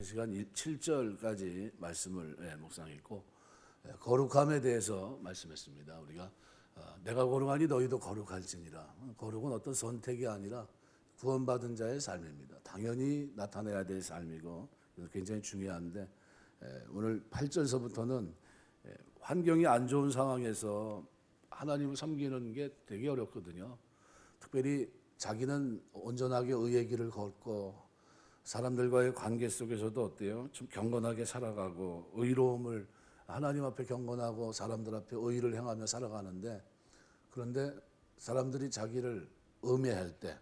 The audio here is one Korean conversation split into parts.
시간 7절까지 말씀을 묵상했고 거룩함에 대해서 말씀했습니다. 우리가 내가 거룩하니 너희도 거룩할지니라. 거룩은 어떤 선택이 아니라 구원받은 자의 삶입니다. 당연히 나타내야 될 삶이고 굉장히 중요한데 오늘 8절서부터는 환경이 안 좋은 상황에서 하나님을 섬기는 게 되게 어렵거든요. 특별히 자기는 온전하게 의의 길을 걷고 사람들과의 관계 속에서도 어때요? 좀 경건하게 살아가고 의로움을 하나님 앞에 경건하고 사람들 앞에 의를 행하며 살아가는데, 그런데 사람들이 자기를 음해할 때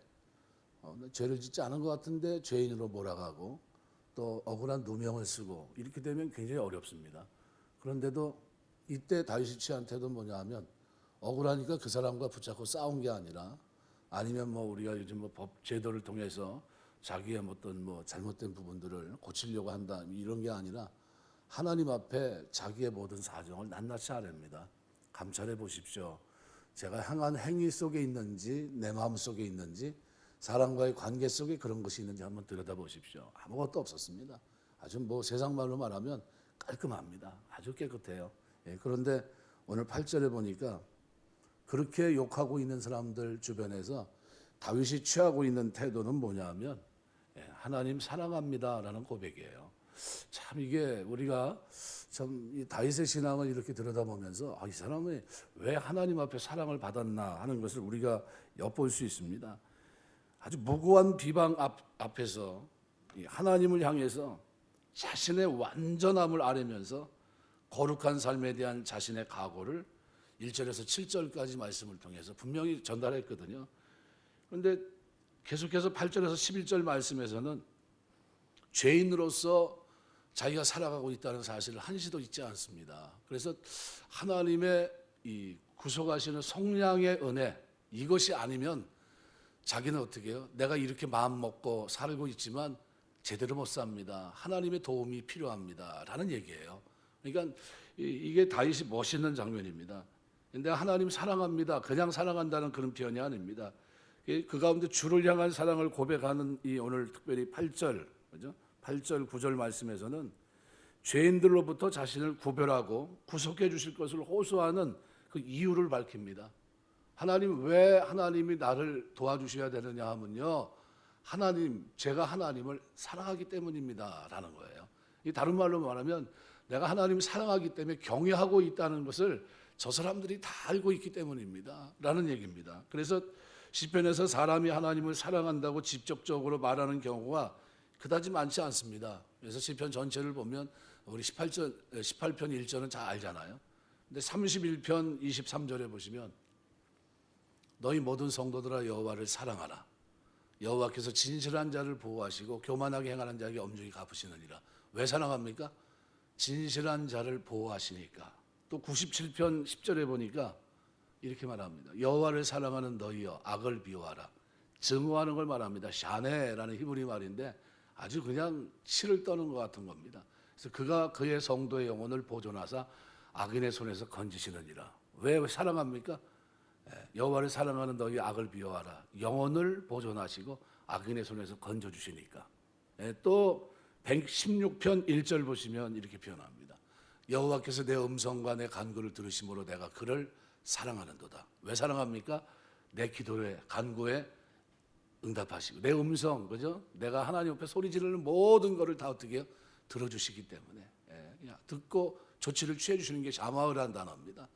죄를 짓지 않은 것 같은데 죄인으로 몰아가고 또 억울한 누명을 쓰고 이렇게 되면 굉장히 어렵습니다. 그런데도 이때 다윗이 취한 태도는 뭐냐 하면 억울하니까 그 사람과 붙잡고 싸운 게 아니라, 아니면 우리가 요즘 법 제도를 통해서 자기의 어떤 잘못된 부분들을 고치려고 한다 이런 게 아니라 하나님 앞에 자기의 모든 사정을 낱낱이 아뢰입니다. 감찰해 보십시오. 제가 행한 행위 속에 있는지 내 마음 속에 있는지 사람과의 관계 속에 그런 것이 있는지 한번 들여다보십시오. 아무것도 없었습니다. 아주 세상 말로 말하면 깔끔합니다. 아주 깨끗해요. 그런데 오늘 8절에 보니까 그렇게 욕하고 있는 사람들 주변에서 다윗이 취하고 있는 태도는 뭐냐 하면 하나님 사랑합니다라는 고백이에요. 참 이게 우리가 참 이 다윗의 신앙을 이렇게 들여다보면서 이 사람이 왜 하나님 앞에 사랑을 받았나 하는 것을 우리가 엿볼 수 있습니다. 아주 무고한 비방 앞에서 하나님을 향해서 자신의 완전함을 아뢰면서 거룩한 삶에 대한 자신의 각오를 1절에서 7절까지 말씀을 통해서 분명히 전달했거든요. 그런데 계속해서 8절에서 11절 말씀에서는 죄인으로서 자기가 살아가고 있다는 사실을 한시도 잊지 않습니다. 그래서 하나님의 이 구속하시는 성량의 은혜, 이것이 아니면 자기는 어떻게 해요? 내가 이렇게 마음 먹고 살고 있지만 제대로 못 삽니다. 하나님의 도움이 필요합니다 라는 얘기예요. 그러니까 이게 다윗이 멋있는 장면입니다. 근데 하나님 사랑합니다, 그냥 사랑한다는 그런 표현이 아닙니다. 그 가운데 주를 향한 사랑을 고백하는 이 오늘 특별히 8절, 그죠? 8절 9절 말씀에서는 죄인들로부터 자신을 구별하고 구속해 주실 것을 호소하는 그 이유를 밝힙니다. 하나님, 왜 하나님이 나를 도와주셔야 되느냐 하면요, 하나님, 제가 하나님을 사랑하기 때문입니다 라는 거예요. 이 다른 말로 말하면 내가 하나님을 사랑하기 때문에 경외하고 있다는 것을 저 사람들이 다 알고 있기 때문입니다 라는 얘기입니다. 그래서 시편에서 사람이 하나님을 사랑한다고 직접적으로 말하는 경우가 그다지 많지 않습니다. 그래서 시편 전체를 보면 우리 18편 1절은 잘 알잖아요. 근데 31편 23절에 보시면 너희 모든 성도들아 여호와를 사랑하라. 여호와께서 진실한 자를 보호하시고 교만하게 행하는 자에게 엄중히 갚으시느니라. 왜 사랑합니까? 진실한 자를 보호하시니까. 또 97편 10절에 보니까 이렇게 말합니다. 여호와를 사랑하는 너희여 악을 비워하라. 증오하는 걸 말합니다. 샤네라는 히브리 말인데 아주 그냥 치를 떠는 것 같은 겁니다. 그래서 그가 그의 성도의 영혼을 보존하사 악인의 손에서 건지시느니라. 왜 사랑합니까? 여호와를 사랑하는 너희 악을 비워하라. 영혼을 보존하시고 악인의 손에서 건져주시니까. 또 116편 1절 보시면 이렇게 표현합니다. 여호와께서 내 음성과 내 간구를 들으심으로 내가 그를 사랑하는도다. 왜 사랑합니까? 내 기도에 간구에 응답하시고 내 음성, 그죠? 내가 하나님 앞에 소리 지르는 모든 것을 다 어떻게 해요? 들어주시기 때문에 듣고 조치를 취해 주시는 게 샤마흐라는 단어입니다.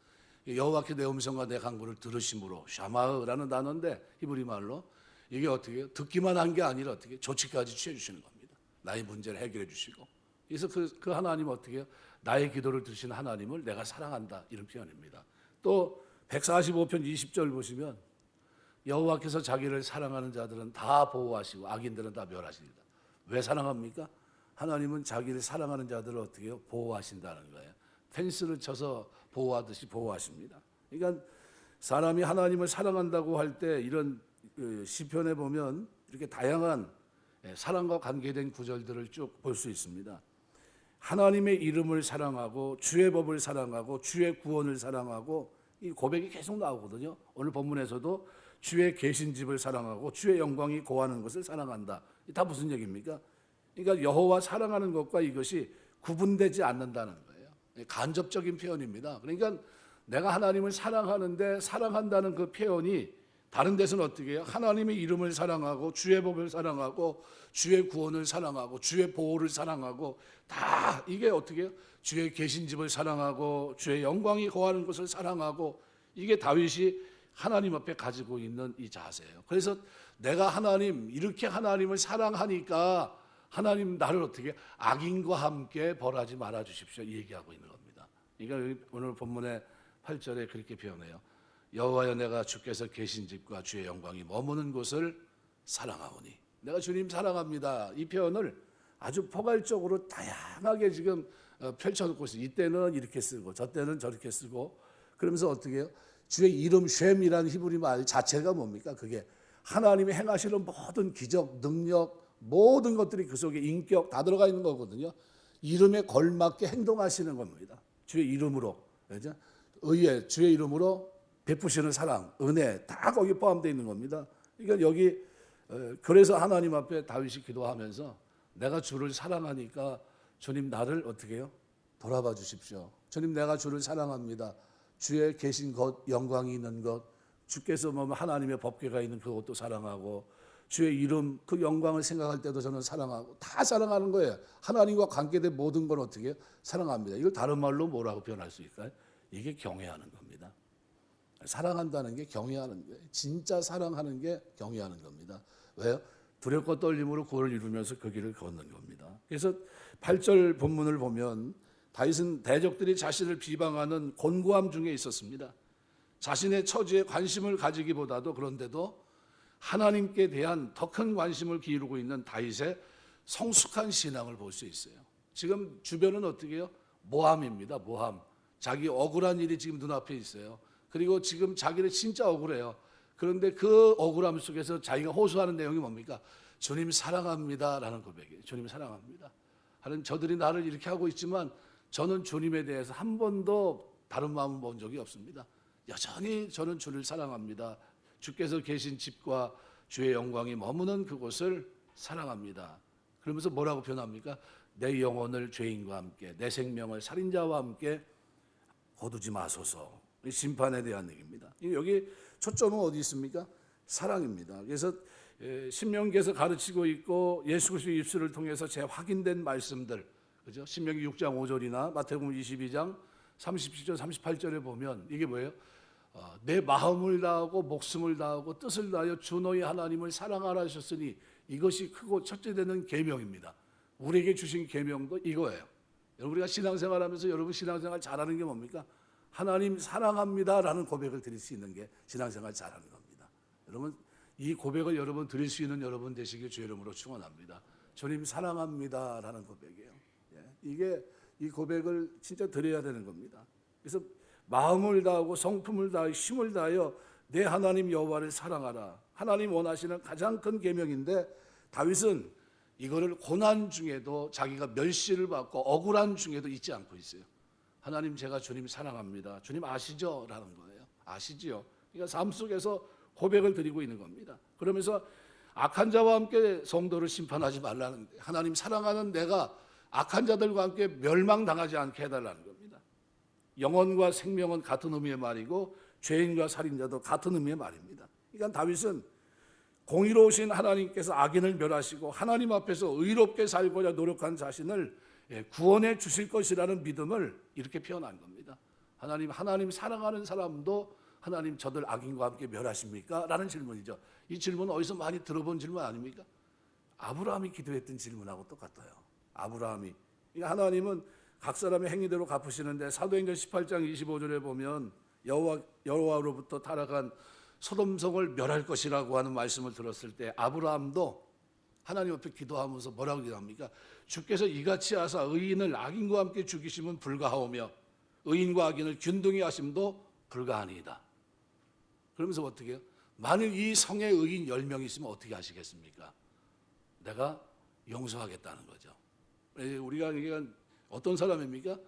여호와께 내 음성과 내 간구를 들으심으로, 샤마흐라는 단어인데 히브리 말로 이게 어떻게 해요? 듣기만 한 게 아니라 어떻게 조치까지 취해 주시는 겁니다. 나의 문제를 해결해 주시고. 그래서 그 하나님 어떻게 해요? 나의 기도를 들으시는 하나님을 내가 사랑한다, 이런 표현입니다. 또 145편 20절 보시면 여호와께서 자기를 사랑하는 자들은 다 보호하시고 악인들은 다 멸하십니다. 왜 사랑합니까? 하나님은 자기를 사랑하는 자들을 어떻게 해요? 보호하신다는 거예요. 펜스를 쳐서 보호하듯이 보호하십니다. 그러니까 사람이 하나님을 사랑한다고 할 때 이런 시편에 보면 이렇게 다양한 사랑과 관계된 구절들을 쭉 볼 수 있습니다. 하나님의 이름을 사랑하고 주의 법을 사랑하고 주의 구원을 사랑하고 이 고백이 계속 나오거든요. 오늘 본문에서도 주의 계신 집을 사랑하고 주의 영광이 고하는 것을 사랑한다. 다 무슨 얘기입니까? 그러니까 여호와 사랑하는 것과 이것이 구분되지 않는다는 거예요. 간접적인 표현입니다. 그러니까 내가 하나님을 사랑하는데 사랑한다는 그 표현이 다른 데서는 어떻게 해요? 하나님의 이름을 사랑하고 주의 법을 사랑하고 주의 구원을 사랑하고 주의 보호를 사랑하고 다 이게 어떻게 해요? 주의 계신 집을 사랑하고 주의 영광이 거하는 곳을 사랑하고 이게 다윗이 하나님 앞에 가지고 있는 이 자세예요. 그래서 내가 하나님 이렇게 하나님을 사랑하니까 하나님 나를 어떻게 악인과 함께 벌하지 말아 주십시오 얘기하고 있는 겁니다. 그러니까 오늘 본문의 8절에 그렇게 표현해요. 여호와여 내가 주께서 계신 집과 주의 영광이 머무는 곳을 사랑하오니 내가 주님 사랑합니다. 이 표현을 아주 포괄적으로 다양하게 지금 펼쳐놓고 있어요. 이때는 이렇게 쓰고 저때는 저렇게 쓰고 그러면서 어떻게 해요? 주의 이름 쉔이라는 히브리 말 자체가 뭡니까? 그게 하나님이 행하시는 모든 기적, 능력, 모든 것들이 그 속에 인격 다 들어가 있는 거거든요. 이름에 걸맞게 행동하시는 겁니다. 주의 이름으로, 그렇죠? 의에 주의 이름으로 베푸시는 사랑, 은혜 다 거기 포함되어 있는 겁니다. 그러니까 여기 그래서 하나님 앞에 다윗이 기도하면서 내가 주를 사랑하니까 주님 나를 어떻게 해요? 돌아봐 주십시오. 주님 내가 주를 사랑합니다. 주의 계신 것, 영광이 있는 것, 주께서 뭐 하나님의 법궤가 있는 그것도 사랑하고 주의 이름 그 영광을 생각할 때도 저는 사랑하고 다 사랑하는 거예요. 하나님과 관계된 모든 걸 어떻게 해요? 사랑합니다. 이걸 다른 말로 뭐라고 표현할 수 있을까요? 이게 경외하는 겁니다. 사랑한다는 게 경외하는 거예요. 진짜 사랑하는 게 경외하는 겁니다. 왜요? 두렵고 떨림으로 구원을 이루면서 그 길을 걷는 겁니다. 그래서 8절 본문을 보면 다윗은 대적들이 자신을 비방하는 곤고함 중에 있었습니다. 자신의 처지에 관심을 가지기보다도 그런데도 하나님께 대한 더 큰 관심을 기울이고 있는 다윗의 성숙한 신앙을 볼 수 있어요. 지금 주변은 어떻게 해요? 모함입니다. 모함. 자기 억울한 일이 지금 눈앞에 있어요. 그리고 지금 자기는 진짜 억울해요. 그런데 그 억울함 속에서 자기가 호소하는 내용이 뭡니까? 주님 사랑합니다라는 고백이에요. 주님 사랑합니다. 하는 저들이 나를 이렇게 하고 있지만 저는 주님에 대해서 한 번도 다른 마음을 본 적이 없습니다. 여전히 저는 주를 사랑합니다. 주께서 계신 집과 주의 영광이 머무는 그곳을 사랑합니다. 그러면서 뭐라고 표현합니까? 내 영혼을 죄인과 함께 내 생명을 살인자와 함께 거두지 마소서. 심판에 대한 얘기입니다. 여기 초점은 어디 있습니까? 사랑입니다. 그래서 신명기에서 가르치고 있고 예수 그리스도의 입술을 통해서 재확인된 말씀들, 그죠? 신명기 6장 5절이나 마태복음 22장 37절 38절에 보면 이게 뭐예요? 내 마음을 다하고 목숨을 다하고 뜻을 다하여 주 너희 하나님을 사랑하라 하셨으니 이것이 크고 첫째 되는 계명입니다. 우리에게 주신 계명도 이거예요. 여러분 우리가 신앙생활하면서 여러분 신앙생활 잘하는 게 뭡니까? 하나님 사랑합니다라는 고백을 드릴 수 있는 게 신앙생활 잘하는 겁니다. 여러분 이 고백을 여러분 드릴 수 있는 여러분 되시길 주의 이름으로 축원합니다. 주님 사랑합니다라는 고백이에요. 이게 이 고백을 진짜 드려야 되는 겁니다. 그래서 마음을 다하고 성품을 다하여 힘을 다하여 내 하나님 여호와를 사랑하라. 하나님 원하시는 가장 큰 계명인데 다윗은 이거를 고난 중에도 자기가 멸시를 받고 억울한 중에도 잊지 않고 있어요. 하나님 제가 주님 사랑합니다. 주님 아시죠? 라는 거예요. 아시지요? 그러니까 삶 속에서 고백을 드리고 있는 겁니다. 그러면서 악한 자와 함께 성도를 심판하지 말라는 거예요. 하나님 사랑하는 내가 악한 자들과 함께 멸망당하지 않게 해달라는 겁니다. 영혼과 생명은 같은 의미의 말이고 죄인과 살인자도 같은 의미의 말입니다. 그러니까 다윗은 공의로우신 하나님께서 악인을 멸하시고 하나님 앞에서 의롭게 살고자 노력한 자신을 구원해 주실 것이라는 믿음을 이렇게 표현한 겁니다. 하나님 사랑하는 사람도 하나님 저들 악인과 함께 멸하십니까? 라는 질문이죠. 이 질문은 어디서 많이 들어본 질문 아닙니까? 아브라함이 기도했던 질문하고 똑같아요. 아브라함이. 그러니까 하나님은 각 사람의 행위대로 갚으시는데 사도행전 18장 25절에 보면 여호와로부터 타락한 소돔성을 멸할 것이라고 하는 말씀을 들었을 때 아브라함도 하나님 앞에 기도하면서 뭐라고 기도합니까? 주께서 이같이 하사 의인을 악인과 함께 죽이심은 불가하오며 의인과 악인을 균등히 하심도 불가하니이다. 그러면서 어떻게 해요? 만일 이 성에 의인 10명 있으면 어떻게 하시겠습니까? 내가 용서하겠다는 거죠. 우리가 이게 어떤 사람입니까?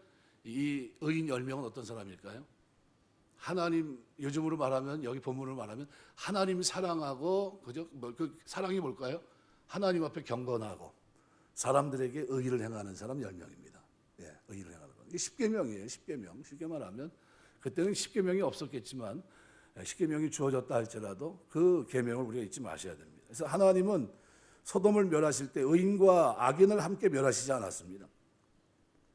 이 의인 10명은 어떤 사람일까요? 하나님, 요즘으로 말하면, 여기 본문으로 말하면 하나님 사랑하고, 그죠? 그 사랑이 뭘까요? 하나님 앞에 경건하고 사람들에게 의의를 행하는 사람 10명입니다. 예, 의의를 행하는 거. 이게 10계명이에요. 10계명. 쉽게 말하면 그때는 10계명이 없었겠지만 10계명이 주어졌다 할지라도 그 계명을 우리가 잊지 마셔야 됩니다. 그래서 하나님은 소돔을 멸하실 때 의인과 악인을 함께 멸하시지 않았습니다.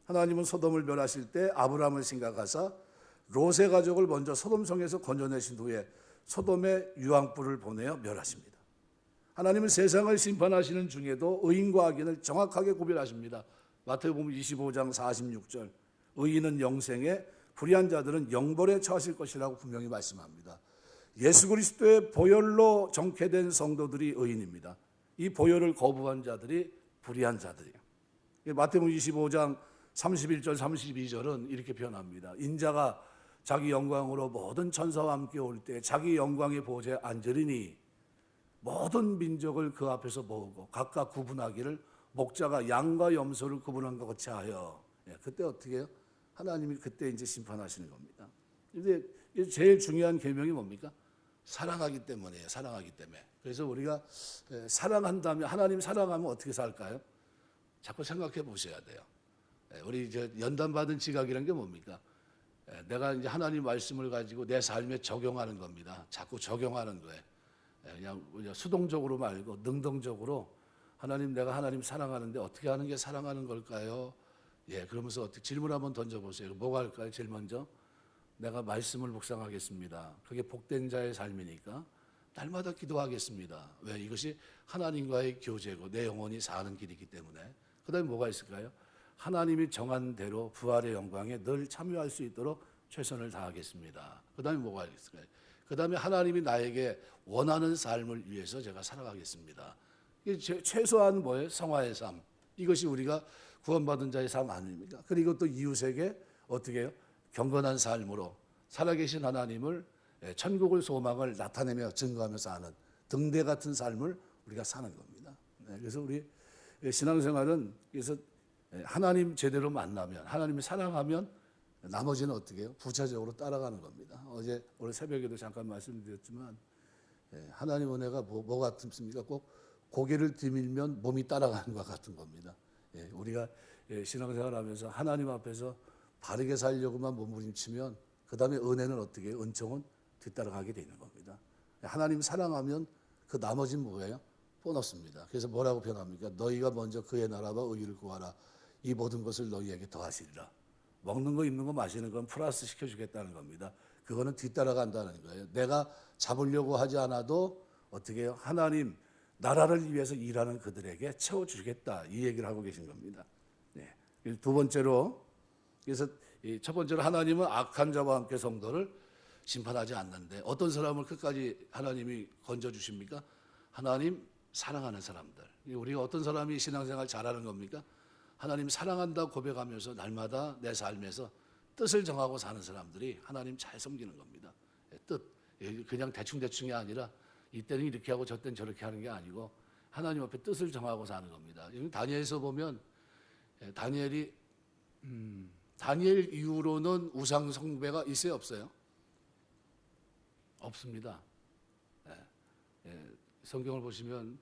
하나님은 소돔을 멸하실 때 아브라함을 생각하사 롯의 가족을 먼저 소돔성에서 건져내신 후에 소돔에 유황불을 보내어 멸하십니다. 하나님은 세상을 심판하시는 중에도 의인과 악인을 정확하게 구별하십니다. 마태복음 25장 46절 의인은 영생에 불의한 자들은 영벌에 처하실 것이라고 분명히 말씀합니다. 예수 그리스도의 보혈로 정케된 성도들이 의인입니다. 이 보혈을 거부한 자들이 불의한 자들이에요. 마태복음 25장 31절 32절은 이렇게 표현합니다. 인자가 자기 영광으로 모든 천사와 함께 올 때 자기 영광의 보좌에 앉으리니 모든 민족을 그 앞에서 모으고 각각 구분하기를 목자가 양과 염소를 구분한 것 같이 하여. 그때 어떻게 해요? 하나님이 그때 이제 심판하시는 겁니다. 근데 제일 중요한 계명이 뭡니까? 사랑하기 때문이에요. 사랑하기 때문에. 그래서 우리가 사랑한다면, 하나님 사랑하면 어떻게 살까요? 자꾸 생각해 보셔야 돼요. 우리 이제 연단 받은 지각이란 게 뭡니까? 내가 이제 하나님 말씀을 가지고 내 삶에 적용하는 겁니다. 자꾸 적용하는 거예요. 그냥 수동적으로 말고 능동적으로 하나님, 내가 하나님 사랑하는데 어떻게 하는 게 사랑하는 걸까요? 그러면서 어떻게 질문 한번 던져보세요. 뭐가 할까요? 제일 먼저 내가 말씀을 묵상하겠습니다. 그게 복된 자의 삶이니까 날마다 기도하겠습니다. 왜? 이것이 하나님과의 교제고 내 영혼이 사는 길이기 때문에. 그 다음에 뭐가 있을까요? 하나님이 정한 대로 부활의 영광에 늘 참여할 수 있도록 최선을 다하겠습니다. 그 다음에 뭐가 있을까요? 그 다음에 하나님이 나에게 원하는 삶을 위해서 제가 살아가겠습니다. 이게 최소한 뭐예요? 성화의 삶. 이것이 우리가 구원받은 자의 삶 아닙니까? 그리고 또 이웃에게 어떻게 해요? 경건한 삶으로 살아계신 하나님을, 천국을 소망을 나타내며 증거하며 사는 등대 같은 삶을 우리가 사는 겁니다. 그래서 우리 신앙생활은 그래서 하나님 제대로 만나면, 하나님을 사랑하면 나머지는 어떻게 해요? 부차적으로 따라가는 겁니다. 어제 오늘 새벽에도 잠깐 말씀드렸지만 하나님 은혜가 뭐 같습니까? 꼭 고개를 들밀면 몸이 따라가는 것 같은 겁니다. 우리가 신앙생활하면서 하나님 앞에서 바르게 살려고만 몸부림치면 그 다음에 은혜는 어떻게 해요? 은총은 뒤따라가게 되는 겁니다. 하나님 사랑하면 그 나머지는 뭐예요? 보너스입니다. 그래서 뭐라고 표현합니까? 너희가 먼저 그의 나라와 의의를 구하라. 이 모든 것을 너희에게 더하시리라. 먹는 거, 입는 거, 마시는 건 플러스 시켜주겠다는 겁니다. 그거는 뒤따라간다는 거예요. 내가 잡으려고 하지 않아도 어떻게 해요? 하나님 나라를 위해서 일하는 그들에게 채워주겠다. 이 얘기를 하고 계신 겁니다. 두 번째로, 그래서 첫 번째로 하나님은 악한 자와 함께 성도를 심판하지 않는데 어떤 사람을 끝까지 하나님이 건져주십니까? 하나님 사랑하는 사람들. 우리가 어떤 사람이 신앙생활 잘하는 겁니까? 하나님 사랑한다 고백하면서 날마다 내 삶에서 뜻을 정하고 사는 사람들이 하나님 잘 섬기는 겁니다. 뜻, 그냥 대충대충이 아니라 이때는 이렇게 하고 저때는 저렇게 하는 게 아니고 하나님 앞에 뜻을 정하고 사는 겁니다. 다니엘서 보면 다니엘 이후로는 우상 숭배가 있어요, 없어요? 없습니다. 성경을 보시면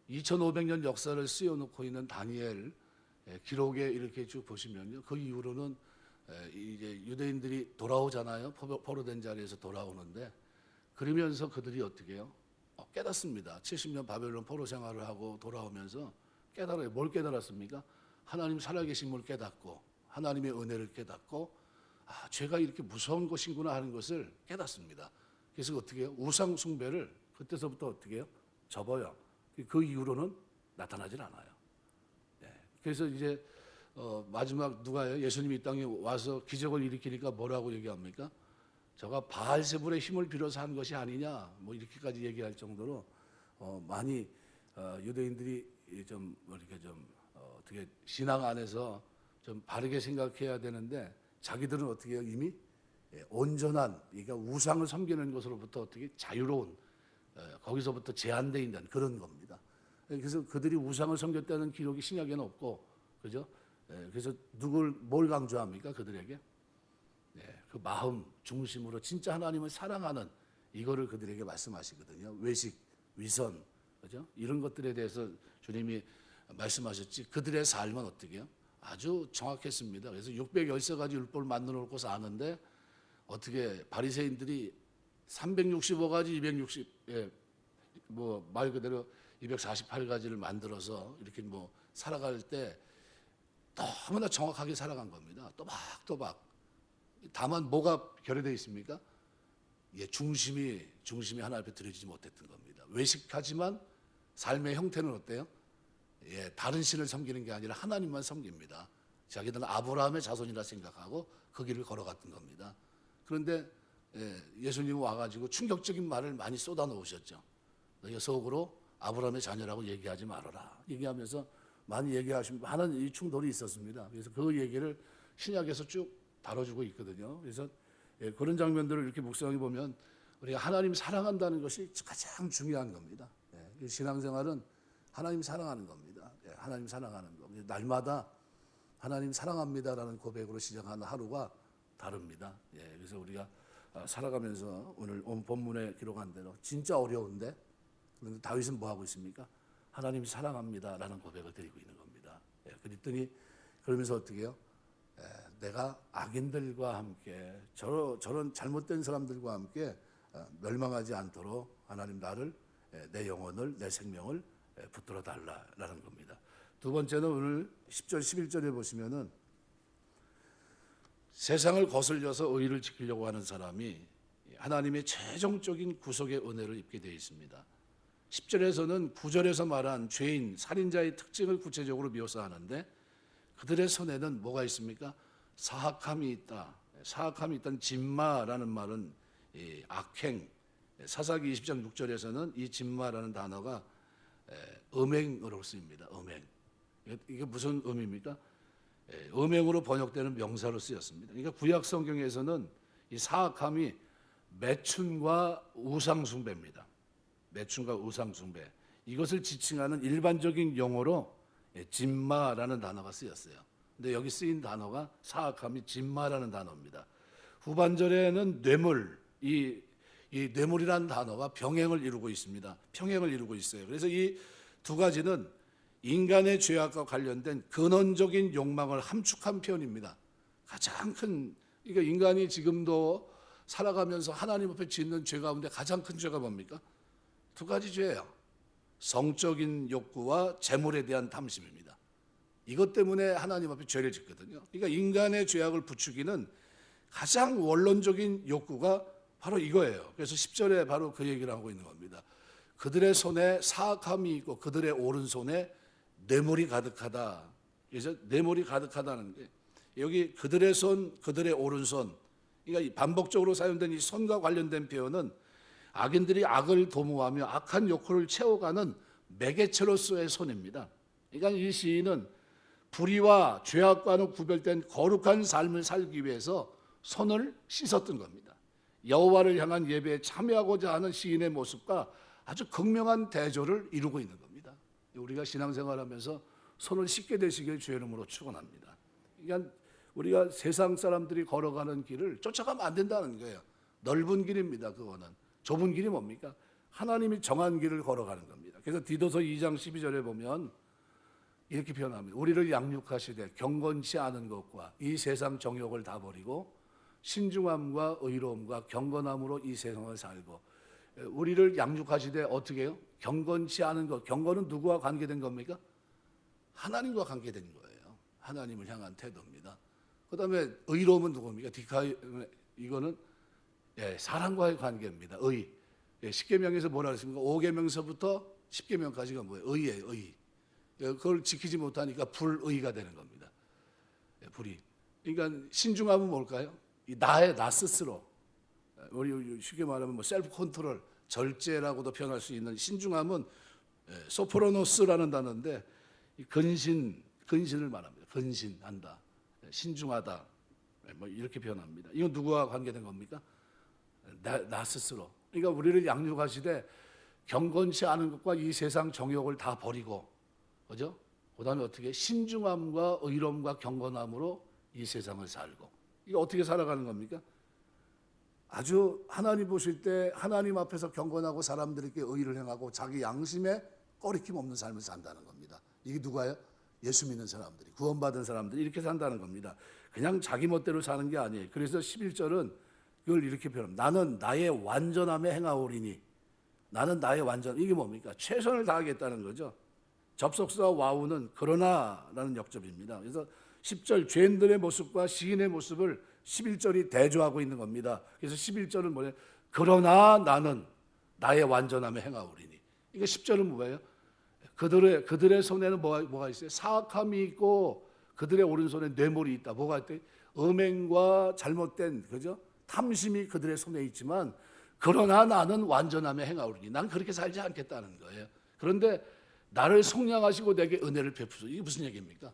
2500년 역사를 쓰여놓고 있는 다니엘 기록에 이렇게 쭉 보시면요, 그 이후로는 이제 유대인들이 돌아오잖아요. 포로된 자리에서 돌아오는데 그러면서 그들이 어떻게 해요? 깨닫습니다. 70년 바벨론 포로 생활을 하고 돌아오면서 깨달아요. 뭘 깨달았습니까? 하나님 살아계심을 깨닫고 하나님의 은혜를 깨닫고 죄가 이렇게 무서운 것이구나 하는 것을 깨닫습니다. 그래서 어떻게 해요? 우상 숭배를 그때서부터 어떻게 해요? 접어요. 그 이후로는 나타나질 않아요. 그래서 이제 마지막 누가요? 예수님이 이 땅에 와서 기적을 일으키니까 뭐라고 얘기합니까? 저가 바알세불의 힘을 빌어서 한 것이 아니냐, 뭐 이렇게까지 얘기할 정도로 많이 유대인들이 좀 이렇게 좀 어떻게 신앙 안에서 좀 바르게 생각해야 되는데 자기들은 어떻게 해요? 이미 온전한, 그러니까 우상을 섬기는 것으로부터 어떻게 자유로운, 거기서부터 제한되어 있는 그런 겁니다. 그래서 그들이 우상을 섬겼다는 기록이 신약에는 없고, 그죠? 그래서 뭘 강조합니까? 그들에게 그 마음 중심으로 진짜 하나님을 사랑하는 이거를 그들에게 말씀하시거든요. 외식, 위선, 그죠? 이런 것들에 대해서 주님이 말씀하셨지 그들의 삶은 어떻게 해요? 아주 정확했습니다. 그래서 613가지 율법을 만들어 놓고서 아는데 어떻게 바리새인들이 365가지 260 뭐 말 그대로 248가지를 만들어서 이렇게 뭐 살아갈 때 너무나 정확하게 살아간 겁니다. 또박또박. 다만 뭐가 결여되어 있습니까? 예, 중심이 하나 앞에 들여지지 못했던 겁니다. 외식하지만 삶의 형태는 어때요? 예, 다른 신을 섬기는 게 아니라 하나님만 섬깁니다. 자기들은 아브라함의 자손이라 생각하고 그 길을 걸어갔던 겁니다. 그런데 예수님이 와가지고 충격적인 말을 많이 쏟아 놓으셨죠. 너희 속으로 아브라함의 자녀라고 얘기하지 말아라. 얘기하면서 많이 얘기하시면 많은 이 충돌이 있었습니다. 그래서 그 얘기를 신약에서 쭉 다뤄주고 있거든요. 그래서 그런 장면들을 이렇게 묵상해 보면 우리가 하나님 사랑한다는 것이 가장 중요한 겁니다. 신앙생활은 하나님 사랑하는 겁니다. 하나님 사랑하는 거. 날마다 하나님 사랑합니다라는 고백으로 시작하는 하루가 다릅니다. 그래서 우리가 살아가면서 오늘 본문에 기록한 대로 진짜 어려운데 그런데 다윗은 뭐 하고 있습니까? 하나님 사랑합니다라는 고백을 드리고 있는 겁니다. 그랬더니 그러면서 어떻게 해요? 내가 악인들과 함께 저런 잘못된 사람들과 함께 멸망하지 않도록 하나님 나를 내 영혼을 내 생명을 붙들어 달라라는 겁니다. 두 번째는 오늘 10절 11절에 보시면은 세상을 거슬려서 의를 지키려고 하는 사람이 하나님의 최종적인 구속의 은혜를 입게 되어 있습니다. 10절에서는 9절에서 말한 죄인, 살인자의 특징을 구체적으로 묘사하는데 그들의 손에는 뭐가 있습니까? 사악함이 있다. 사악함이 있다는 진마라는 말은 악행, 사사기 20장 6절에서는 이 진마라는 단어가 음행으로 쓰입니다. 음행. 이게 무슨 의미입니까? 음행으로 번역되는 명사로 쓰였습니다. 그러니까 구약 성경에서는 이 사악함이 매춘과 우상숭배입니다. 매춘과 우상숭배. 이것을 지칭하는 일반적인 용어로 진마라는 단어가 쓰였어요. 근데 여기 쓰인 단어가 사악함이 진마라는 단어입니다. 후반절에는 뇌물, 이 뇌물이라는 단어가 병행을 이루고 있습니다. 평행을 이루고 있어요. 그래서 이 두 가지는 인간의 죄악과 관련된 근원적인 욕망을 함축한 표현입니다. 가장 큰, 그러니까 인간이 지금도 살아가면서 하나님 앞에 짓는 죄 가운데 가장 큰 죄가 뭡니까? 두 가지 죄예요. 성적인 욕구와 재물에 대한 탐심입니다. 이것 때문에 하나님 앞에 죄를 짓거든요. 그러니까 인간의 죄악을 부추기는 가장 원론적인 욕구가 바로 이거예요. 그래서 10절에 바로 그 얘기를 하고 있는 겁니다. 그들의 손에 사악함이 있고 그들의 오른손에 뇌물이 가득하다. 그래서 뇌물이 가득하다는 게 여기 그들의 손, 그들의 오른손, 그러니까 반복적으로 사용된 이 손과 관련된 표현은 악인들이 악을 도모하며 악한 욕구를 채워가는 매개체로서의 손입니다. 그러니까 이 시인은 불의와 죄악과는 구별된 거룩한 삶을 살기 위해서 손을 씻었던 겁니다. 여호와를 향한 예배에 참여하고자 하는 시인의 모습과 아주 극명한 대조를 이루고 있는 겁니다. 우리가 신앙생활하면서 손을 씻게 되시길 주의 이름으로 축원합니다. 그러니까 우리가 세상 사람들이 걸어가는 길을 쫓아가면 안 된다는 거예요. 넓은 길입니다. 그거는. 좁은 길이 뭡니까? 하나님이 정한 길을 걸어가는 겁니다. 그래서 디도서 2장 12절에 보면 이렇게 표현합니다. 우리를 양육하시되 경건치 않은 것과 이 세상 정욕을 다 버리고 신중함과 의로움과 경건함으로 이 세상을 살고, 우리를 양육하시되 어떻게 해요? 경건치 않은 것. 경건은 누구와 관계된 겁니까? 하나님과 관계된 거예요. 하나님을 향한 태도입니다. 그 다음에 의로움은 누굽니까? 이거는 사랑과의 관계입니다. 의. 십계명에서 뭐라 그랬습니까? 5계명서부터 10계명까지가 뭐예요? 의예요. 의. 그걸 지키지 못하니까 불의가 되는 겁니다. 불의. 그러니까 신중함은 뭘까요? 나 스스로. 우리 쉽게 말하면 뭐 셀프 컨트롤, 절제라고도 표현할 수 있는 신중함은 소프로노스라는 단어인데 근신을 말합니다. 근신한다, 신중하다, 뭐 이렇게 표현합니다. 이건 누구와 관계된 겁니까? 나 스스로. 그러니까 우리를 양육하시되 경건치 않은 것과 이 세상 정욕을 다 버리고, 그죠? 그다음에 어떻게 신중함과 의로움과 경건함으로 이 세상을 살고. 이게 어떻게 살아가는 겁니까? 아주 하나님 보실 때 하나님 앞에서 경건하고 사람들에게 의를 행하고 자기 양심에 꺼리낌 없는 삶을 산다는 겁니다. 이게 누가요? 예수 믿는 사람들이, 구원받은 사람들이 이렇게 산다는 겁니다. 그냥 자기 멋대로 사는 게 아니에요. 그래서 11절은 그걸 이렇게 표현합니다. 나는 나의 완전함에 행하오리니. 나는 나의 완전, 이게 뭡니까? 최선을 다하겠다는 거죠. 접속사 와우는 그러나라는 역접입니다. 그래서 10절 죄인들의 모습과 시인의 모습을 11절이 대조하고 있는 겁니다. 그래서 11절은 뭐예요? 그러나 나는 나의 완전함에 행하오리니. 이게 10절은 뭐예요? 그들의 손에는 뭐가 있어요? 사악함이 있고 그들의 오른손에 뇌물이 있다. 뭐가 있대? 음행과 잘못된, 그죠? 탐심이 그들의 손에 있지만 그러나 나는 완전함에 행하오리니. 난 그렇게 살지 않겠다는 거예요. 그런데 나를 속량하시고 내게 은혜를 베푸소서. 이게 무슨 얘기입니까?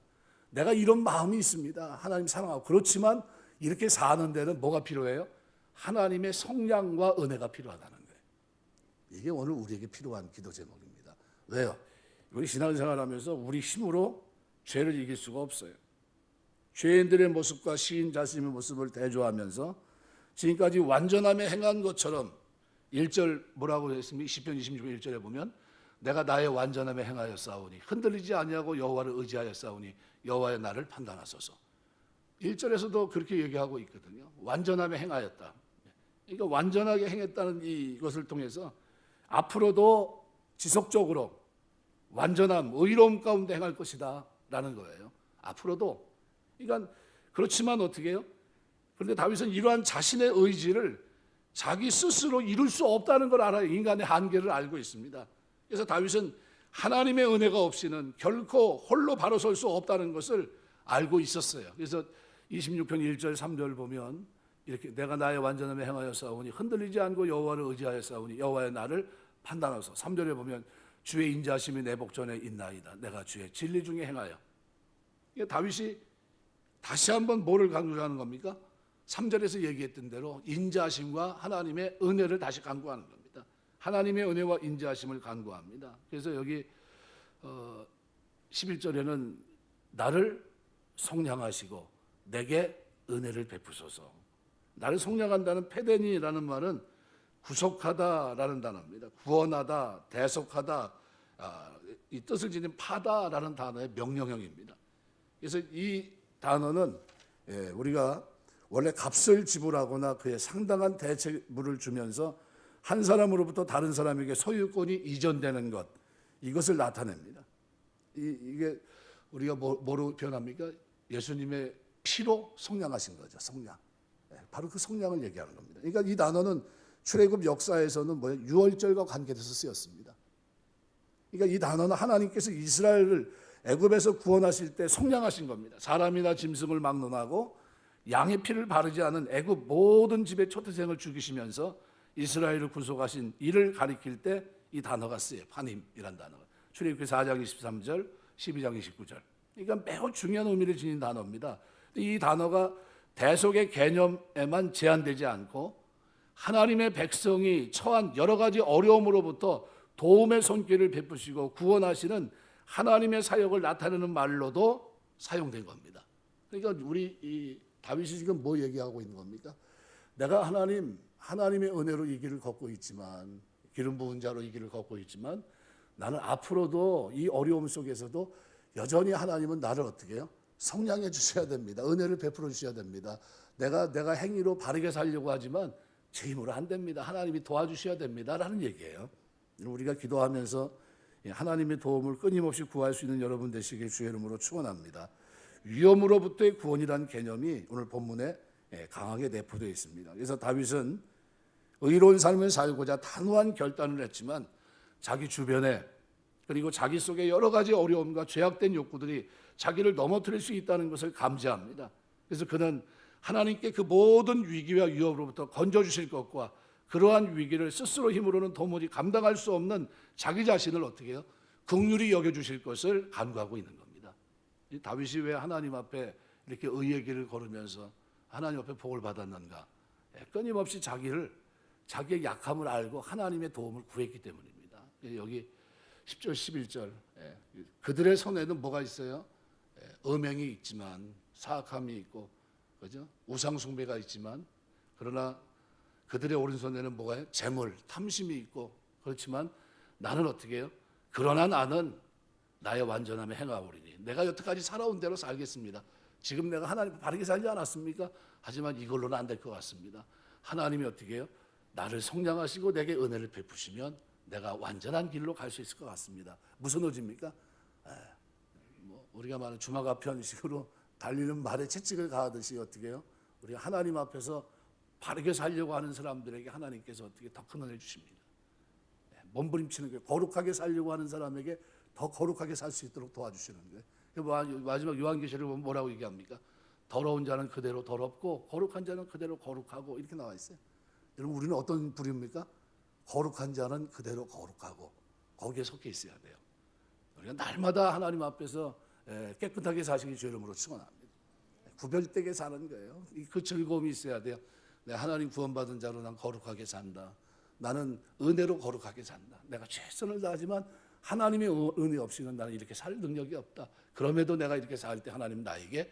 내가 이런 마음이 있습니다. 하나님 사랑하고. 그렇지만 이렇게 사는 데는 뭐가 필요해요? 하나님의 속량과 은혜가 필요하다는 거예요. 이게 오늘 우리에게 필요한 기도 제목입니다. 왜요? 우리 신앙생활하면서 우리 힘으로 죄를 이길 수가 없어요. 죄인들의 모습과 시인 자신의 모습을 대조하면서 지금까지 완전함에 행한 것처럼 1절 뭐라고 했습니까? 시편 26편 1절에 보면 내가 나의 완전함에 행하여 싸우니 흔들리지 아니하고 여호와를 의지하여 싸우니 여호와의 나를 판단하소서. 1절에서도 그렇게 얘기하고 있거든요. 완전함에 행하였다. 그러니까 완전하게 행했다는 이것을 통해서 앞으로도 지속적으로 완전함, 의로움 가운데 행할 것이다 라는 거예요. 앞으로도. 그러니까 그렇지만 어떻게 해요? 그런데 다윗은 이러한 자신의 의지를 자기 스스로 이룰 수 없다는 걸 알아요. 인간의 한계를 알고 있습니다. 그래서 다윗은 하나님의 은혜가 없이는 결코 홀로 바로 설 수 없다는 것을 알고 있었어요. 그래서 26편 1절 3절 보면 이렇게 내가 나의 완전함에 행하여 싸우니 흔들리지 않고 여호와를 의지하여 싸우니 여호와의 나를 판단하소서. 3절에 보면 주의 인자하심이 내 복전에 있나이다. 내가 주의 진리 중에 행하여. 다윗이 다시 한번 뭐를 강조하는 겁니까? 3절에서 얘기했던 대로 인자하심과 하나님의 은혜를 다시 강구하는 겁니다. 하나님의 은혜와 인자하심을 강구합니다. 그래서 여기 11절에는 나를 속량하시고 내게 은혜를 베푸소서. 나를 속량한다는 페데니라는 말은 구속하다라는 단어입니다. 구원하다, 대속하다, 이 뜻을 지닌 파다라는 단어의 명령형입니다. 그래서 이 단어는 우리가 원래 값을 지불하거나 그의 상당한 대체물을 주면서 한 사람으로부터 다른 사람에게 소유권이 이전되는 것, 이것을 나타냅니다. 이게 우리가 뭐로 표현합니까? 예수님의 피로 속량하신 거죠. 속량. 바로 그 속량을 얘기하는 겁니다. 그러니까 이 단어는 출애굽 역사에서는 뭐예요? 유월절과 관계돼서 쓰였습니다. 그러니까 이 단어는 하나님께서 이스라엘을 애굽에서 구원하실 때 속량하신 겁니다. 사람이나 짐승을 막론하고 양의 피를 바르지 않은 애굽 모든 집의 초태생을 죽이시면서 이스라엘을 구속하신 이를 가리킬 때 이 단어가 쓰여요. 파님이란 단어가. 출애굽기 4장 23절, 12장 29절. 그러니까 매우 중요한 의미를 지닌 단어입니다. 이 단어가 대속의 개념에만 제한되지 않고 하나님의 백성이 처한 여러 가지 어려움으로부터 도움의 손길을 베푸시고 구원하시는 하나님의 사역을 나타내는 말로도 사용된 겁니다. 그러니까 우리 이 다윗이 지금 뭐 얘기하고 있는 겁니까? 내가 하나님의 은혜로 이 길을 걷고 있지만, 기름 부은 자로 이 길을 걷고 있지만, 나는 앞으로도 이 어려움 속에서도 여전히 하나님은 나를 어떻게 해요? 성량해 주셔야 됩니다. 은혜를 베풀어 주셔야 됩니다. 내가 행위로 바르게 살려고 하지만 제 힘으로 안 됩니다. 하나님이 도와주셔야 됩니다. 라는 얘기예요. 우리가 기도하면서 하나님의 도움을 끊임없이 구할 수 있는 여러분 되시길 주의 이름으로 축원합니다. 위험으로부터의 구원이라는 개념이 오늘 본문에 강하게 내포되어 있습니다. 그래서 다윗은 의로운 삶을 살고자 단호한 결단을 했지만 자기 주변에 그리고 자기 속에 여러 가지 어려움과 죄악된 욕구들이 자기를 넘어뜨릴 수 있다는 것을 감지합니다. 그래서 그는 하나님께 그 모든 위기와 위협으로부터 건져주실 것과 그러한 위기를 스스로 힘으로는 도무지 감당할 수 없는 자기 자신을 어떻게 해요? 긍휼히 여겨주실 것을 간구하고 있는 겁니다. 다윗이 왜 하나님 앞에 이렇게 의의 길을 걸으면서 하나님 앞에 복을 받았는가? 끊임없이 자기의 약함을 알고 하나님의 도움을 구했기 때문입니다. 여기 10절 11절 그들의 손에는 뭐가 있어요? 음행이 있지만 사악함이 있고 그죠? 우상 숭배가 있지만 그러나 그들의 오른손에는 뭐가 요 재물, 탐심이 있고 그렇지만 나는 어떻게 해요? 그러나 나는 나의 완전함에 행하오리니 내가 여태까지 살아온 대로 살겠습니다. 지금 내가 하나님 바르게 살지 않았습니까? 하지만 이걸로는 안 될 것 같습니다. 하나님이 어떻게 해요? 나를 성량하시고 내게 은혜를 베푸시면 내가 완전한 길로 갈 수 있을 것 같습니다. 무슨 의지입니까? 우리가 말하는 주마가편식으로 달리는 말에 채찍을 가하듯이 어떻게 해요? 우리가 하나님 앞에서 바르게 살려고 하는 사람들에게 하나님께서 어떻게 더 큰 은혜 주십니다. 몸부림치는 게 거룩하게 살려고 하는 사람에게 더 거룩하게 살 수 있도록 도와주시는 거예요. 마지막 요한계시록에 보면 뭐라고 얘기합니까? 더러운 자는 그대로 더럽고 거룩한 자는 그대로 거룩하고 이렇게 나와 있어요. 여러분 우리는 어떤 부류입니까? 거룩한 자는 그대로 거룩하고 거기에 속해 있어야 돼요. 우리가 날마다 하나님 앞에서 깨끗하게 사시기 주 이름으로 축원합니다. 구별되게 사는 거예요. 그 즐거움이 있어야 돼요. 하나님 구원받은 자로 난 거룩하게 산다. 나는 은혜로 거룩하게 산다. 내가 최선을 다하지만 하나님의 은혜 없이는 나는 이렇게 살 능력이 없다. 그럼에도 내가 이렇게 살 때 하나님 나에게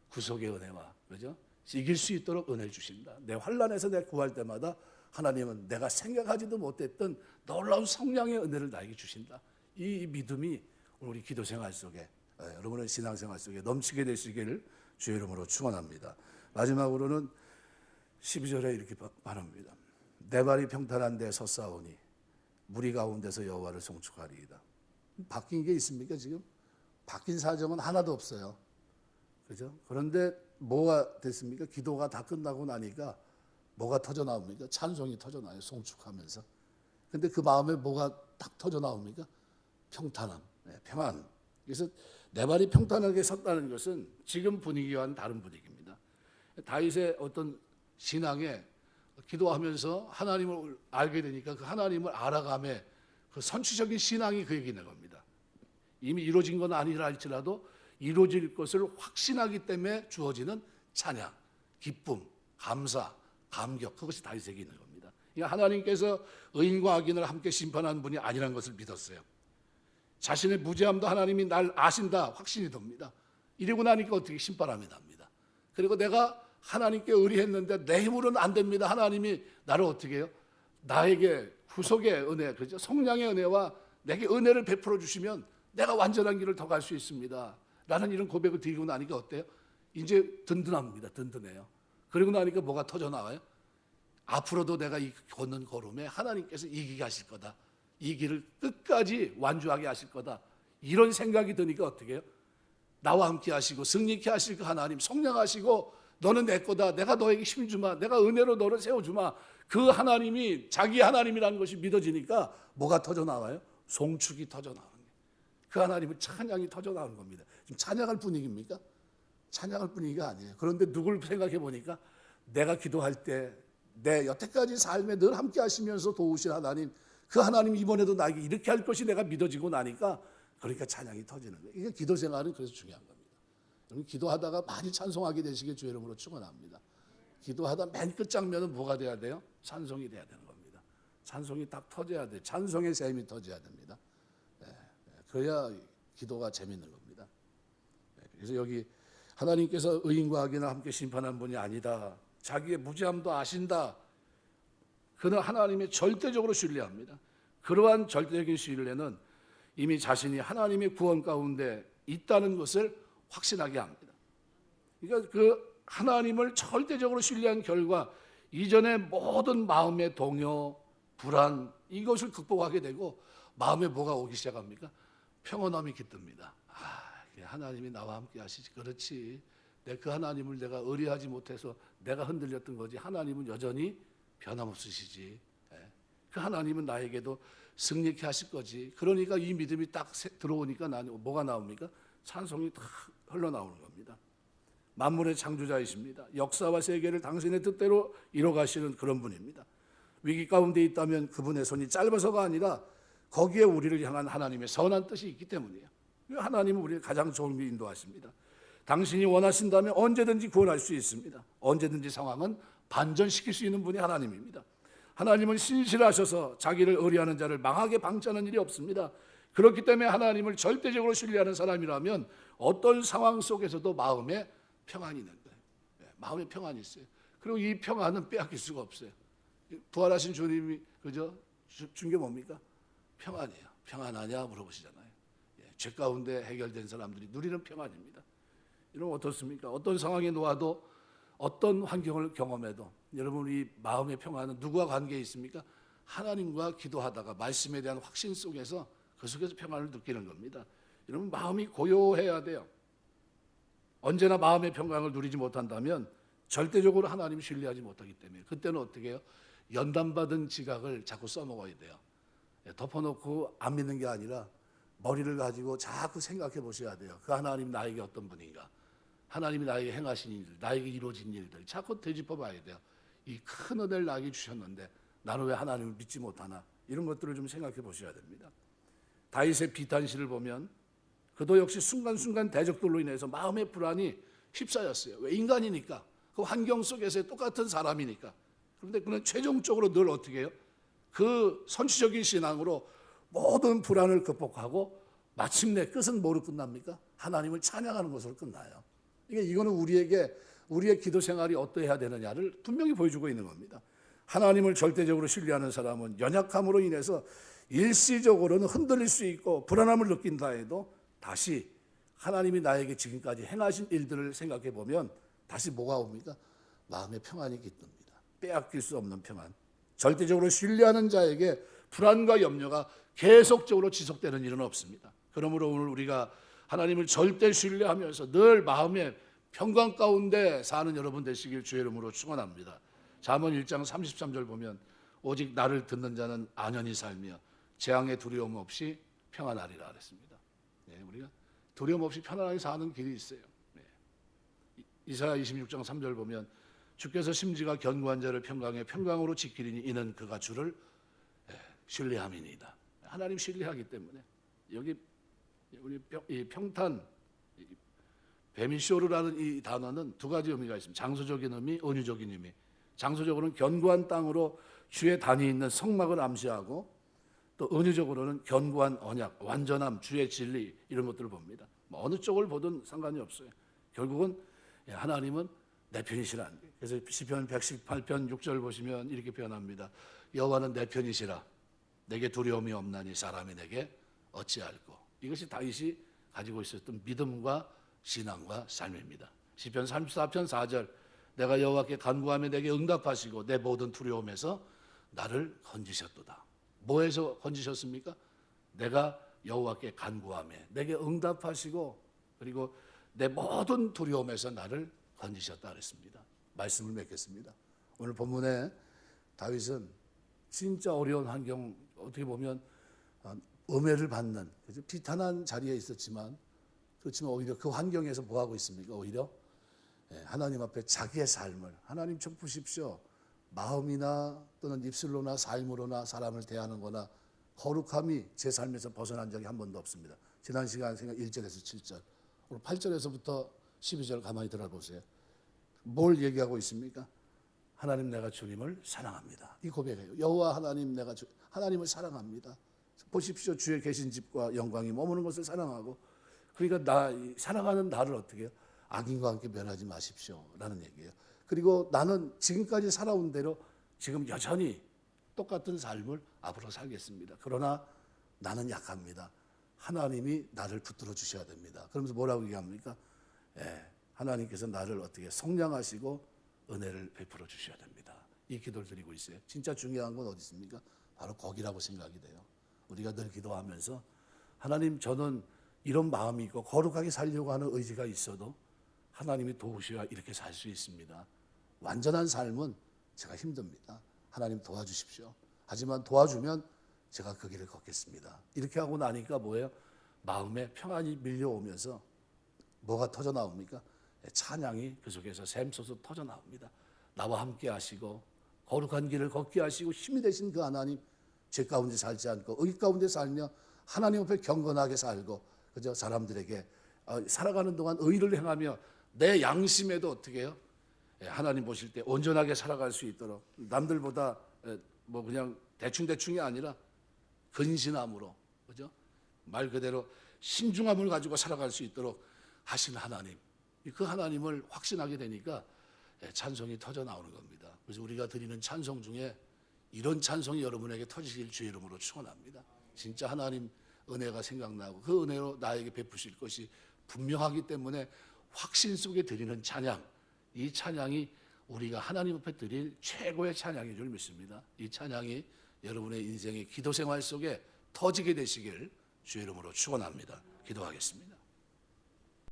구속의 은혜와 그죠? 이길 수 있도록 은혜를 주신다. 내 환난에서 내가 구할 때마다 하나님은 내가 생각하지도 못했던 놀라운 성량의 은혜를 나에게 주신다. 이 믿음이 우리 기도 생활 속에 여러분의 신앙생활 속에 넘치게 되시기를 주의 이름으로 축원합니다. 마지막으로는 12절에 이렇게 말합니다. 내 발이 평탄한 데 섰사오니 무리 가운데서 여호와를 송축하리이다. 바뀐 게 있습니까 지금? 바뀐 사정은 하나도 없어요. 그죠? 그런데 뭐가 됐습니까? 기도가 다 끝나고 나니까 뭐가 터져 나옵니까? 찬송이 터져 나요. 송축하면서. 근데 그 마음에 뭐가 딱 터져 나옵니까? 평탄함, 평안. 그래서 내 발이 평탄하게 섰다는 것은 지금 분위기와는 다른 분위기입니다. 다윗의 어떤 신앙에 기도하면서 하나님을 알게 되니까 그 하나님을 알아감에 그 선취적인 신앙이 그 얘기는 겁니다. 이미 이루어진 건 아니라 할지라도 이루어질 것을 확신하기 때문에 주어지는 찬양, 기쁨, 감사, 감격, 그것이 다윗에게 있는 겁니다. 그러니까 하나님께서 의인과 악인을 함께 심판하는 분이 아니라는 것을 믿었어요. 자신의 무죄함도 하나님이 날 아신다 확신이 듭니다. 이러고 나니까 어떻게 심판함이 납니다. 그리고 내가 하나님께 의리했는데 내 힘으로는 안 됩니다. 하나님이 나를 어떻게 해요? 나에게 구속의 은혜, 그죠? 성량의 은혜와 내게 은혜를 베풀어 주시면 내가 완전한 길을 더 갈 수 있습니다. 라는 이런 고백을 드리고 나니까 어때요? 이제 든든합니다. 든든해요. 그리고 나니까 뭐가 터져 나와요? 앞으로도 내가 이 걷는 걸음에 하나님께서 이기게 하실 거다. 이 길을 끝까지 완주하게 하실 거다. 이런 생각이 드니까 어떻게 해요? 나와 함께 하시고 승리케 하실 그 하나님 성령하시고 너는 내 거다. 내가 너에게 힘주마. 내가 은혜로 너를 세워주마. 그 하나님이 자기 하나님이라는 것이 믿어지니까 뭐가 터져 나와요? 송축이 터져 나오는 거예요. 그 하나님은 찬양이 터져 나오는 겁니다. 지금 찬양할 분위기입니까? 찬양할 분위기가 아니에요. 그런데 누굴 생각해 보니까 내가 기도할 때 내 여태까지 삶에 늘 함께 하시면서 도우신 하나님, 그 하나님 이번에도 나에게 이렇게 할 것이 내가 믿어지고 나니까 그러니까 찬양이 터지는 거예요. 이게 기도 생활은 그래서 중요한 겁니다. 여러분 기도하다가 많이 찬송하게 되시길 주의 이름으로 축원합니다. 기도하다 맨 끝장면은 뭐가 돼야 돼요? 찬송이 돼야 되는 겁니다. 찬송이 딱 터져야 돼요. 찬송의 샘이 터져야 됩니다. 그래야 기도가 재밌는 겁니다. 그래서 여기 하나님께서 의인과 악인을 함께 심판한 분이 아니다. 자기의 무죄함도 아신다. 그는 하나님의 절대적으로 신뢰합니다. 그러한 절대적인 신뢰는 이미 자신이 하나님의 구원 가운데 있다는 것을 확신하게 합니다. 그러니까 그 하나님을 절대적으로 신뢰한 결과 이전의 모든 마음의 동요, 불안 이것을 극복하게 되고 마음에 뭐가 오기 시작합니까? 평온함이 깃듭니다. 하나님이 나와 함께 하시지. 그렇지. 그 하나님을 내가 의리하지 못해서 내가 흔들렸던 거지. 하나님은 여전히 변함없으시지. 그 하나님은 나에게도 승리케 하실 거지. 그러니까 이 믿음이 딱 들어오니까 나는 뭐가 나옵니까? 찬송이 다 흘러나오는 겁니다. 만물의 창조자이십니다. 역사와 세계를 당신의 뜻대로 이뤄가시는 그런 분입니다. 위기 가운데 있다면 그분의 손이 짧아서가 아니라 거기에 우리를 향한 하나님의 선한 뜻이 있기 때문이에요. 하나님은 우리를 가장 좋은 길로 인도하십니다. 당신이 원하신다면 언제든지 구원할 수 있습니다. 언제든지 상황은 반전시킬 수 있는 분이 하나님입니다. 하나님은 신실하셔서 자기를 의리하는 자를 망하게 방치하는 일이 없습니다. 그렇기 때문에 하나님을 절대적으로 신뢰하는 사람이라면 어떤 상황 속에서도 마음에 평안이 있는 거예요. 마음에 평안이 있어요. 그리고 이 평안은 빼앗길 수가 없어요. 부활하신 주님이 그죠? 준 게 뭡니까? 평안이에요. 평안하냐 물어보시잖아요. 죄 가운데 해결된 사람들이 누리는 평안입니다. 여러분 어떻습니까? 어떤 상황에 놓아도 어떤 환경을 경험해도 여러분 이 마음의 평안은 누구와 관계에 있습니까? 하나님과 기도하다가 말씀에 대한 확신 속에서 그 속에서 평안을 느끼는 겁니다. 여러분 마음이 고요해야 돼요. 언제나 마음의 평강을 누리지 못한다면 절대적으로 하나님 신뢰하지 못하기 때문에 그때는 어떻게 해요? 연단받은 지각을 자꾸 써먹어야 돼요. 덮어놓고 안 믿는 게 아니라 머리를 가지고 자꾸 생각해 보셔야 돼요. 그 하나님 나에게 어떤 분인가? 하나님이 나에게 행하신 일들, 나에게 이루어진 일들 자꾸 되짚어 봐야 돼요. 이 큰 은혜를 나에게 주셨는데 나는 왜 하나님을 믿지 못하나? 이런 것들을 좀 생각해 보셔야 됩니다. 다윗의 비탄시를 보면 그도 역시 순간순간 대적들로 인해서 마음의 불안이 휩싸였어요. 왜? 인간이니까. 그 환경 속에서의 똑같은 사람이니까. 그런데 그는 최종적으로 늘 어떻게 해요? 그 선취적인 신앙으로 모든 불안을 극복하고 마침내 끝은 뭐로 끝납니까? 하나님을 찬양하는 것으로 끝나요. 이거는 우리의 기도 생활이 어떠해야 되느냐를 분명히 보여주고 있는 겁니다. 하나님을 절대적으로 신뢰하는 사람은 연약함으로 인해서 일시적으로는 흔들릴 수 있고 불안함을 느낀다 해도 다시 하나님이 나에게 지금까지 행하신 일들을 생각해 보면 다시 뭐가 옵니까? 마음의 평안이 깃듭니다. 빼앗길 수 없는 평안. 절대적으로 신뢰하는 자에게 불안과 염려가 계속적으로 지속되는 일은 없습니다. 그러므로 오늘 우리가 하나님을 절대 신뢰하면서 늘 마음의 평강 가운데 사는 여러분 되시길 주의 이름으로 축원합니다. 잠언 1장 33절 보면 오직 나를 듣는 자는 안연히 살며 재앙의 두려움 없이 평안하리라 그랬습니다. 네, 우리가 두려움 없이 편안하게 사는 길이 있어요. 네. 이사야 26장 3절 보면 주께서 심지가 견고한 자를 평강에 평강으로 지키리니 이는 그가 주를 신뢰함이니이다. 하나님 신뢰하기 때문에 여기 우리 평탄 베미쇼르라는 이 단어는 두 가지 의미가 있습니다. 장소적인 의미, 은유적인 의미. 장소적으로는 견고한 땅으로 주의 단이 있는 성막을 암시하고 또 은유적으로는 견고한 언약, 완전함, 주의 진리 이런 것들을 봅니다. 어느 쪽을 보든 상관이 없어요. 결국은 하나님은 내 편이시라는 거예요. 그래서 시편 118편 6절 보시면 이렇게 표현합니다. 여호와는 내 편이시라. 내게 두려움이 없나니 사람이 내게 어찌할꼬. 이것이 다윗이 가지고 있었던 믿음과 신앙과 삶입니다. 시편 34편 4절 내가 여호와께 간구하며 내게 응답하시고 내 모든 두려움에서 나를 건지셨도다. 뭐에서 건지셨습니까? 내가 여호와께 간구하며 내게 응답하시고 그리고 내 모든 두려움에서 나를 건지셨다 그랬습니다. 말씀을 맺겠습니다. 오늘 본문에 다윗은 진짜 어려운 환경 어떻게 보면 음해를 받는 비탄한 자리에 있었지만 그렇지만 오히려 그 환경에서 뭐 하고 있습니까? 오히려 하나님 앞에 자기의 삶을 하나님 좀 보십시오. 마음이나 또는 입술로나 삶으로나 사람을 대하는 거나 거룩함이 제 삶에서 벗어난 적이 한 번도 없습니다. 지난 시간 생각 1절에서 7절 오늘 8절에서부터 12절 가만히 들어보세요. 뭘 얘기하고 있습니까? 하나님 내가 주님을 사랑합니다. 이 고백이에요. 여호와 하나님 내가 하나님을 사랑합니다. 보십시오. 주의 계신 집과 영광이 머무는 것을 사랑하고 그러니까 사랑하는 나를 어떻게 해요? 악인과 함께 변하지 마십시오 라는 얘기예요. 그리고 나는 지금까지 살아온 대로 지금 여전히 똑같은 삶을 앞으로 살겠습니다. 그러나 나는 약합니다. 하나님이 나를 붙들어 주셔야 됩니다. 그러면서 뭐라고 얘기합니까? 하나님께서 나를 어떻게 성량하시고 은혜를 베풀어 주셔야 됩니다. 이 기도를 드리고 있어요. 진짜 중요한 건 어디 있습니까? 바로 거기라고 생각이 돼요. 우리가 늘 기도하면서 하나님 저는 이런 마음이 있고 거룩하게 살려고 하는 의지가 있어도 하나님이 도우셔야 이렇게 살 수 있습니다. 완전한 삶은 제가 힘듭니다. 하나님 도와주십시오. 하지만 도와주면 제가 그 길을 걷겠습니다. 이렇게 하고 나니까 뭐예요? 마음에 평안이 밀려오면서 뭐가 터져 나옵니까? 찬양이 그 속에서 샘솟아 터져 나옵니다. 나와 함께 하시고 거룩한 길을 걷게 하시고 힘이 되신 그 하나님 죄 가운데 살지 않고 의 가운데 살며 하나님 앞에 경건하게 살고 그저 사람들에게 살아가는 동안 의를 행하며 내 양심에도 어떻게 해요? 하나님 보실 때 온전하게 살아갈 수 있도록 남들보다 뭐 그냥 대충대충이 아니라 근신함으로 그죠? 말 그대로 신중함을 가지고 살아갈 수 있도록 하신 하나님 그 하나님을 확신하게 되니까 찬송이 터져 나오는 겁니다. 그래서 우리가 드리는 찬송 중에 이런 찬송이 여러분에게 터지길 주의 이름으로 축원합니다. 진짜 하나님 은혜가 생각나고 그 은혜로 나에게 베푸실 것이 분명하기 때문에 확신 속에 드리는 찬양, 이 찬양이 우리가 하나님 앞에 드릴 최고의 찬양인 줄 믿습니다. 이 찬양이 여러분의 인생의 기도 생활 속에 터지게 되시길 주의 이름으로 축원합니다. 기도하겠습니다.